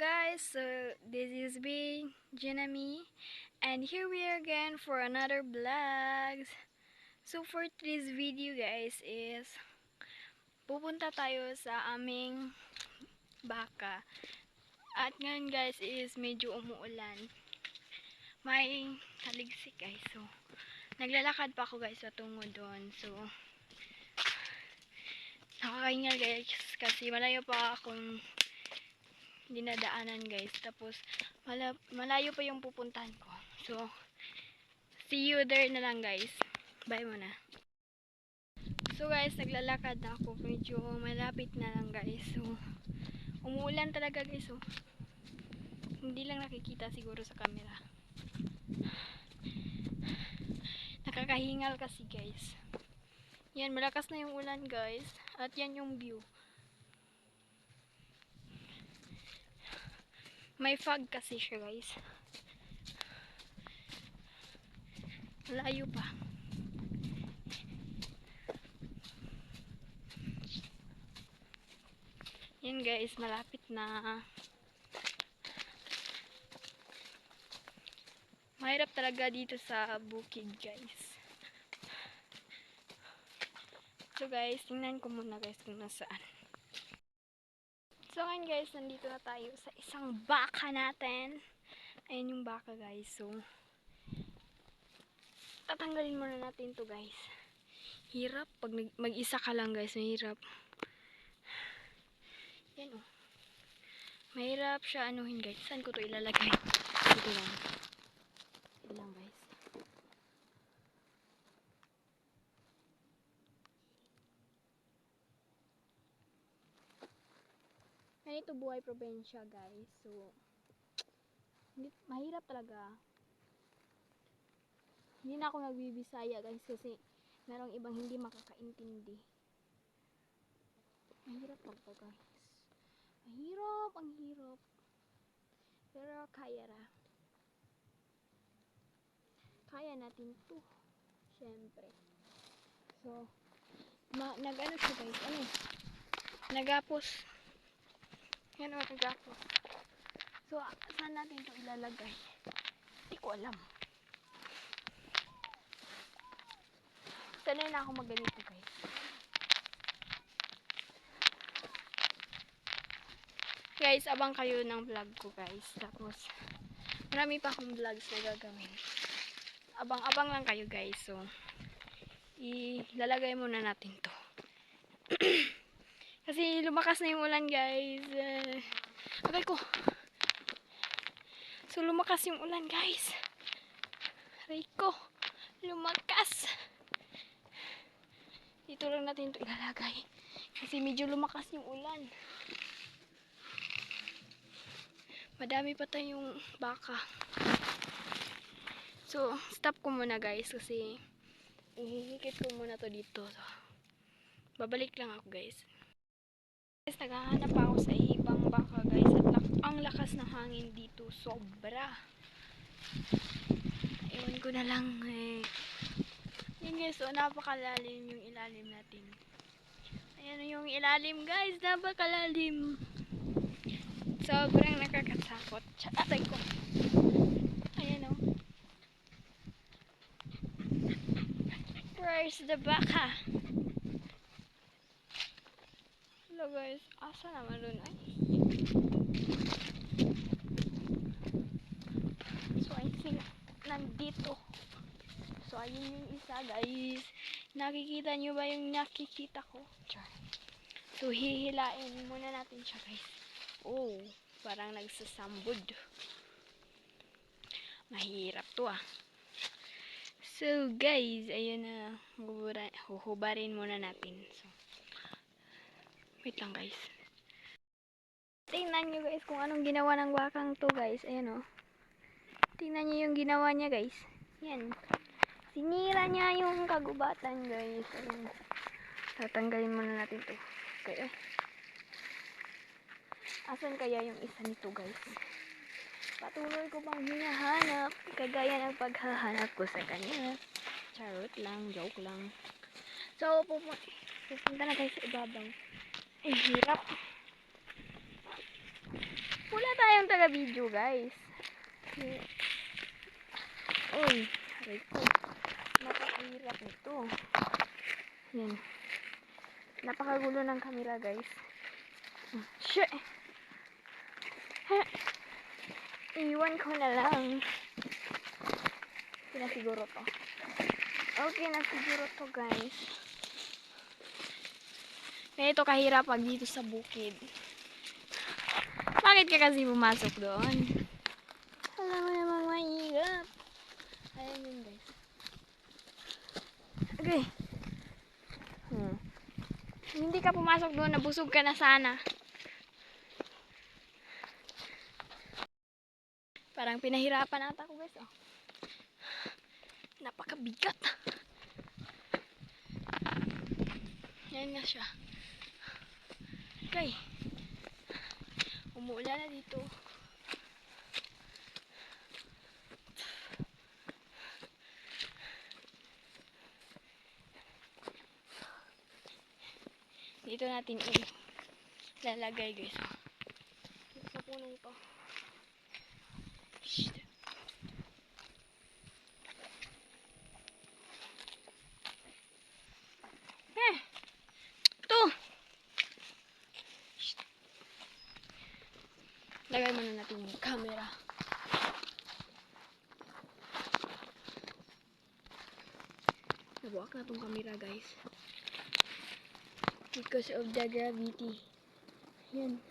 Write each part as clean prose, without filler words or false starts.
guys, so this is me, Janami, and here we are again for another vlog. So for today's video guys is pupunta tayo sa aming baka. At ngayon guys is medyo umuulan. May taligsik guys. So naglalakad pa ako guys patungo doon. So nakakahingal guys kasi malayo pa akong dinadaanan guys. Tapos malayo pa yung pupuntahan ko. So see you there na lang guys. Bye muna. So guys, naglalakad na ako. Medyo malapit na lang guys. So umuulan talaga guys. So hindi lang nakikita siguro sa camera. Nakakahingal kasi guys. Yan, malakas na yung ulan guys. At yan yung view. May fog kasi siya guys. Malayo pa. Yan guys, malapit na. Mahirap talaga dito sa bukid guys. So guys, tingnan ko muna guys kung nasaan. So ngayon guys, nandito na tayo sa isang baka natin. Ayan yung baka guys. So tatanggalin muna natin to guys. Hirap pag mag-isa ka lang guys, mahirap. Yan oh. Mahirap siya anuhin guys. Saan ko to ilalagay? Dito lang. Dito lang guys. Ganito buhay probinsya guys. So mahirap talaga. Hindi na ako nagbibisaya guys kasi merong ibang hindi makakaintindi. Mahirap talaga guys. Mahirap, ang hirap. Pero kaya ra. Kaya natin to. Siyempre. So, nag-ano siya guys. Ano? Nagapos. Yan o, nagapos. So, saan natin to ilalagay? Hindi ko alam. Sanay na ako magganito guys. Guys, abang kayo ng vlog ko guys. Tapos, marami pa akong vlogs na gagawin. Abang-abang lang kayo guys. So, ilalagay muna natin to. Kasi lumakas na yung ulan guys. Agay ko. So, lumakas yung ulan guys. Aray ko. Lumakas. Dito lang natin to ilalagay. Kasi medyo lumakas yung ulan. Madami pa tayong baka. So, stop ko muna guys kasi ihihikit ko muna to dito. So, babalik lang ako guys. Guys, naghahanap ako sa ibang baka guys. At ang lakas ng hangin dito. Sobra. Ewan ko na lang eh. Yan guys, so napakalalim yung ilalim natin. Ayan yung ilalim guys. Napakalalim. Sobrang nakakatakot. Atay ko. Ayan o. Where's the baka? Hello guys. Asa naman dun ay? So I think nandito. So ayun yung isa guys. Nakikita nyo ba yung nakikita ko? Char. So hihilain muna natin siya guys. Oh, parang nagsasambod. Mahirap to ah. So guys, ayun na. Huhubarin muna natin. So, wait lang guys. Tingnan nyo guys kung anong ginawa ng bakang to guys. Ayan o. Tingnan nyo yung ginawa niya guys. Yan. Sinira niya yung kagubatan guys. Ayan. Tatanggalin muna natin to. Okay. Asan kaya yung isa nito guys? Patuloy ko pang hinahanap. Kagaya ng paghahanap ko sa kanya. Charot lang. Joke lang. So, pupunta na guys sa ibabaw. Ay, hirap. Wala tayong taga-video, guys. Uy, aray ko. Napakahirap nito. Yan. Napakagulo ng camera, guys. Shit! Iwan ko na lang. Okay na siguro to. Okay na siguro to, guys. Ganito kahirap pag dito sa bukid. Bakit ka kasi pumasok doon? Alam mo namang mahirap. Ayan yun, guys. Okay. Hindi ka pumasok doon, nabusog ka na sana. Parang pinahirapan ata ko, guys. Oh. Napakabigat. Yan na siya. Okay. Umuulan na dito. Dito natin ilalagay, guys. Dito sa punong to. Shhh. Ito. Shhh. Lagay muna natin yung camera. Nabuwak na tong camera, guys. Because of the gravity. Yan.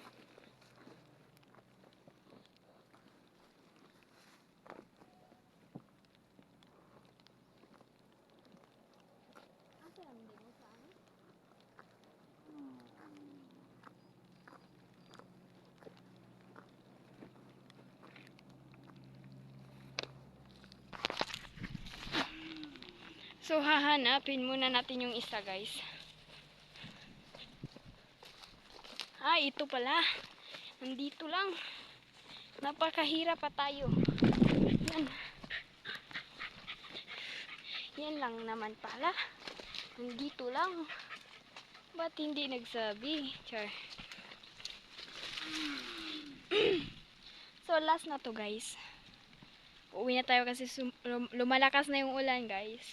So, hahanapin muna natin yung isa, guys. Ah, ito pala. Nandito lang. Napakahirap pa tayo. Yan. Yan lang naman pala. Nandito lang. Ba't hindi nagsabi? Char. So, last na to, guys. Uuwi na tayo kasi lumalakas na yung ulan, guys.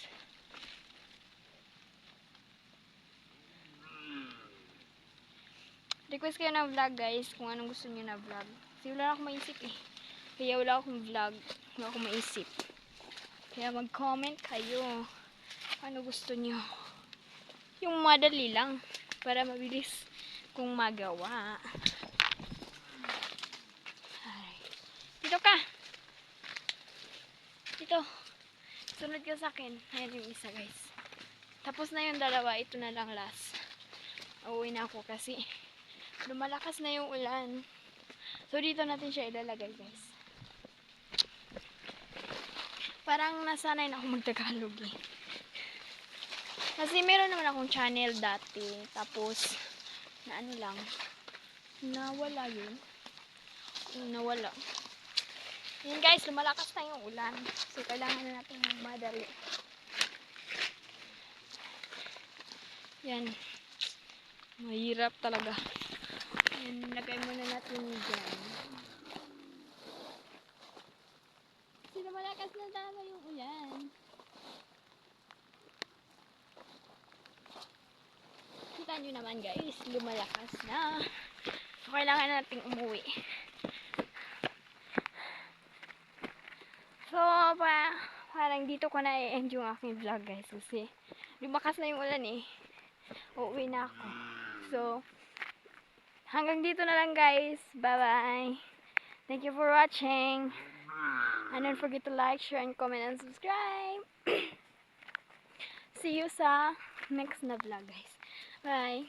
Request kayo ng vlog, guys, kung anong gusto niyo na vlog. Kasi wala akong maisip eh. Kaya wala akong vlog. Wala akong maisip. Kaya mag-comment kayo. Ano gusto niyo. Yung madali lang. Para mabilis kong magawa. Ay. Dito ka! Dito. Sunod ka sa akin. Ayan yung isa, guys. Tapos na yung dalawa. Ito na lang last. Uuwi na ako kasi lumalakas na yung ulan. So, dito natin siya ilalagay, guys. Parang nasanay na ako mag-Tagalog eh. Kasi meron naman akong channel dati. Tapos, na ano lang. Nawala yun. Nawala. Yan, guys, lumalakas na yung ulan. So, kailangan na natin madali. Yan. Mahirap talaga. Yan, lagay muna natin dyan. Kasi lumalakas na talaga yung ulan. Kita nyo naman, guys, lumalakas na. So, kailangan nating umuwi. So, parang dito ko na i-end yung aking vlog, guys. Kasi lumakas na yung ulan eh. Uuwi na ako. So, hanggang dito na lang, guys. Bye-bye. Thank you for watching. And don't forget to like, share, and comment, and subscribe. See you sa next na vlog, guys. Bye.